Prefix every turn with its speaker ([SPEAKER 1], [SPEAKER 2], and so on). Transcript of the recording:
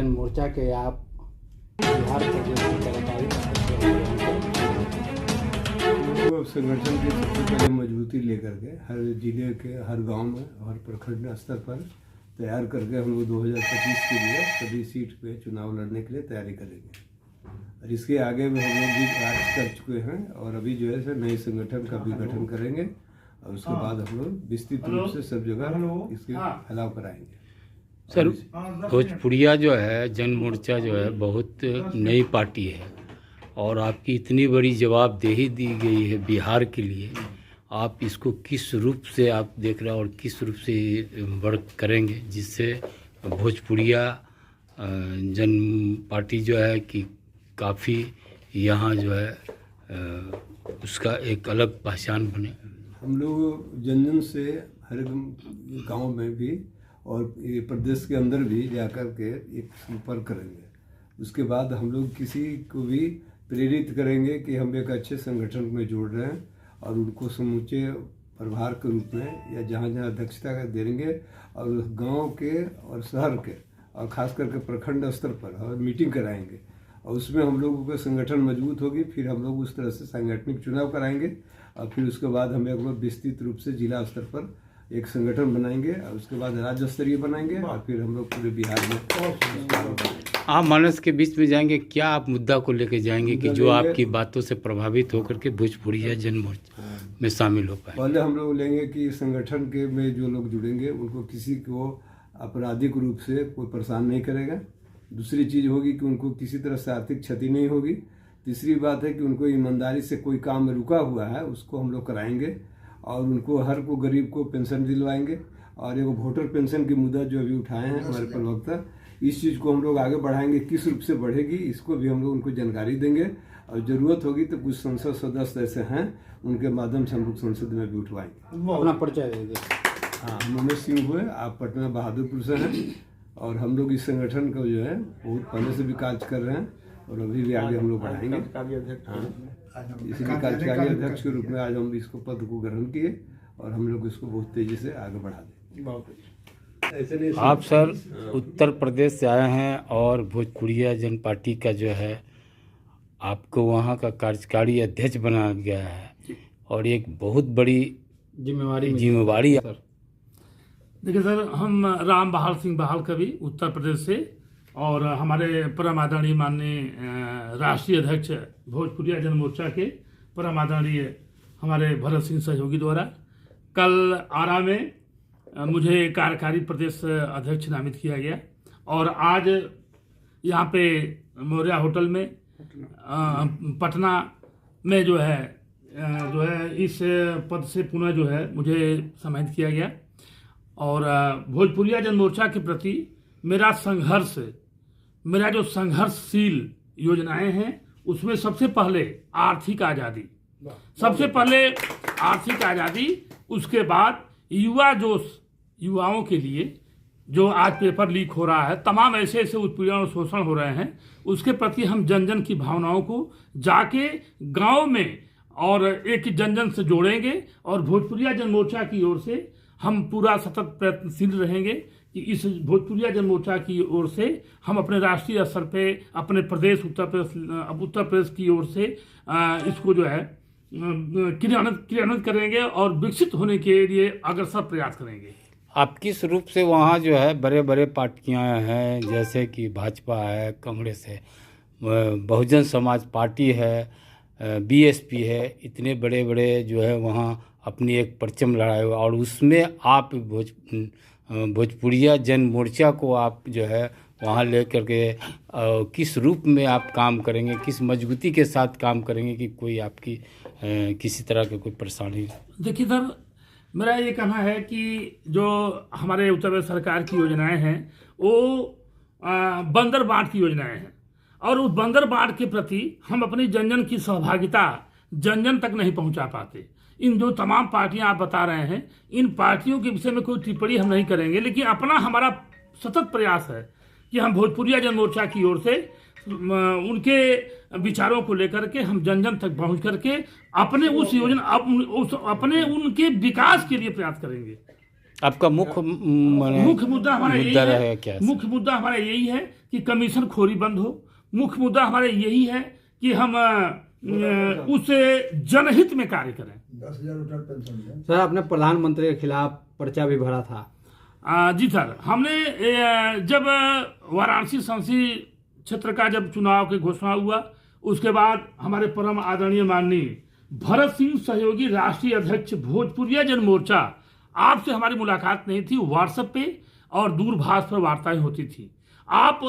[SPEAKER 1] जन मोर्चा के आप बिहार प्रदेश की कार्यकारी
[SPEAKER 2] तो संगठन की सबसे पहले मजबूती लेकर के हर जिले के हर गांव में हर प्रखंड स्तर पर तैयार करके हम लोग 2025 के लिए सभी सीट पे चुनाव लड़ने के लिए तैयारी करेंगे। और इसके आगे भी हम लोग भी कार्य कर चुके हैं और अभी जो है नए संगठन का भी गठन करेंगे और उसके बाद हम लोग विस्तृत रूप से सब जगह इसके फैलाव कराएंगे।
[SPEAKER 1] सर, भोजपुरिया जो है जन मोर्चा जो है बहुत नई पार्टी है और आपकी इतनी बड़ी जवाबदेही दी गई है बिहार के लिए, आप इसको किस रूप से आप देख रहे हैं और किस रूप से वर्क करेंगे जिससे भोजपुरिया जन पार्टी जो है कि काफ़ी यहाँ जो है उसका एक अलग पहचान बने।
[SPEAKER 2] हम लोग जन जन से हर गांव में भी और ये प्रदेश के अंदर भी जाकर के एक संपर्क करेंगे। उसके बाद हम लोग किसी को भी प्रेरित करेंगे कि हम एक अच्छे संगठन में जोड़ रहे हैं और उनको समूचे प्रभार के रूप में या जहाँ जहाँ अध्यक्षता देंगे और गांव के और शहर के और ख़ास करके प्रखंड स्तर पर और मीटिंग कराएंगे और उसमें हम लोगों का संगठन मजबूत होगी। फिर हम लोग उस तरह से सांगठनिक चुनाव कराएंगे और फिर उसके बाद हम एक विस्तृत रूप से जिला स्तर पर एक संगठन बनाएंगे और उसके बाद राज्य स्तरीय बनाएंगे और फिर हम लोग पूरे बिहार में
[SPEAKER 1] आप मानस के बीच में जाएंगे। क्या आप मुद्दा को लेकर जाएंगे कि जो आपकी बातों से प्रभावित होकर के भोजपुरिया जन मोर्चा में शामिल हो पाए?
[SPEAKER 2] पहले हम लोग लेंगे कि संगठन के में जो लोग जुड़ेंगे उनको किसी को आपराधिक रूप से कोई परेशान नहीं करेगा। दूसरी चीज़ होगी कि उनको किसी तरह से आर्थिक क्षति नहीं होगी। तीसरी बात है कि उनको ईमानदारी से कोई काम में रुका हुआ है उसको हम लोग कराएंगे और उनको हर को गरीब को पेंशन दिलवाएंगे और एक वोटर पेंशन की मुद्दा जो अभी उठाए हैं हमारे प्रवक्ता, इस चीज़ को हम लोग आगे बढ़ाएंगे। किस रूप से बढ़ेगी इसको भी हम लोग उनको जानकारी देंगे और ज़रूरत होगी तो कुछ संसद सदस्य ऐसे हैं उनके माध्यम से हम लोग संसद में भी उठवाएंगे।
[SPEAKER 1] अपना परिचय देंगे।
[SPEAKER 2] हाँ, मनोज सिंह हुए, आप पटना बहादुरपुर से हैं और हम लोग इस संगठन को जो है बहुत पहले से भी कार्य कर रहे हैं और अभी भी आगे हम लोग बढ़ाएंगे। इसलिए कार्यकारी अध्यक्ष के रूप में आज हम इसको पद को ग्रहण किए और हम लोग इसको बहुत तेजी से आगे बढ़ा देंगे।
[SPEAKER 1] आप सर उत्तर प्रदेश से आए हैं और भोजपुरिया जन पार्टी का जो है आपको वहाँ का कार्यकारी अध्यक्ष बनाया गया है और एक बहुत बड़ी जिम्मेवारी है।
[SPEAKER 3] देखिए सर, हम राम बहाल सिंह बहाल कवि उत्तर प्रदेश से और हमारे परम आदरणीय माननीय राष्ट्रीय अध्यक्ष भोजपुरिया जन मोर्चा के परम आदरणीय हमारे भरत सिंह सहयोगी द्वारा कल आरा में मुझे कार्यकारी प्रदेश अध्यक्ष नामित किया गया और आज यहाँ पे मौर्या होटल में पटना में जो है इस पद से पुनः जो है मुझे सम्मानित किया गया। और भोजपुरिया जन मोर्चा के प्रति मेरा जो संघर्षशील योजनाएं हैं उसमें सबसे पहले आर्थिक आज़ादी, उसके बाद युवाओं के लिए जो आज पेपर लीक हो रहा है, तमाम ऐसे उत्पीड़न और शोषण हो रहे हैं, उसके प्रति हम जन जन की भावनाओं को जाके गांव में और एक जन जन से जोड़ेंगे और भोजपुरिया जन मोर्चा की ओर से हम पूरा सतत प्रयत्नशील रहेंगे कि इस भोजपुरिया जन मोर्चा की ओर से हम अपने राष्ट्रीय स्तर पे अपने प्रदेश उत्तर प्रदेश की ओर से इसको जो है क्रियान्वित करेंगे और विकसित होने के लिए अग्रसर प्रयास करेंगे।
[SPEAKER 1] आप किस रूप से वहाँ जो है बड़े बड़े पार्टियाँ हैं जैसे कि भाजपा है, कांग्रेस है, बहुजन समाज पार्टी है, बीएसपी है, इतने बड़े बड़े जो है वहाँ अपनी एक परचम लड़ाए हुआ और उसमें आप भोजपुरिया जन मोर्चा को आप जो है वहाँ ले करके किस रूप में आप काम करेंगे, किस मजबूती के साथ काम करेंगे कि कोई आपकी किसी तरह की कोई परेशानी?
[SPEAKER 3] देखिए सर, मेरा ये कहना है कि जो हमारे उत्तर प्रदेश सरकार की योजनाएं हैं वो बंदर बांट की योजनाएं हैं और उस बंदर बांट के प्रति हम अपनी जन जन की सहभागिता जन जन तक नहीं पहुंचा पाते। इन जो तमाम पार्टियां आप बता रहे हैं, इन पार्टियों के विषय में कोई टिप्पणी हम नहीं करेंगे, लेकिन हमारा सतत प्रयास है कि हम भोजपुरिया जन मोर्चा की ओर से उनके विचारों को लेकर के हम जन जन तक पहुंच करके अपने उस योजना अपने उनके विकास के लिए प्रयास करेंगे।
[SPEAKER 1] आपका
[SPEAKER 3] मुख्य मुद्दा हमारा यही
[SPEAKER 1] मुद्दा
[SPEAKER 3] है,
[SPEAKER 1] रहेगा क्या?
[SPEAKER 3] मुख्य मुद्दा हमारा यही है कि कमीशन खोरी बंद हो। मुख्य मुद्दा हमारा यही है कि हम उस जनहित में कार्य करें।
[SPEAKER 4] 10,000 रुपये पेंशन।
[SPEAKER 5] सर आपने प्रधानमंत्री के खिलाफ पर्चा भी भरा था।
[SPEAKER 3] जी सर, हमने जब वाराणसी संसदीय क्षेत्र का जब चुनाव की घोषणा हुआ, उसके बाद हमारे परम आदरणीय माननीय भरत सिंह सहयोगी राष्ट्रीय अध्यक्ष भोजपुरिया जन मोर्चा, आपसे हमारी मुलाकात नहीं थी, व्हाट्सएप पे और दूरभाष पर वार्ताएं होती थी। आप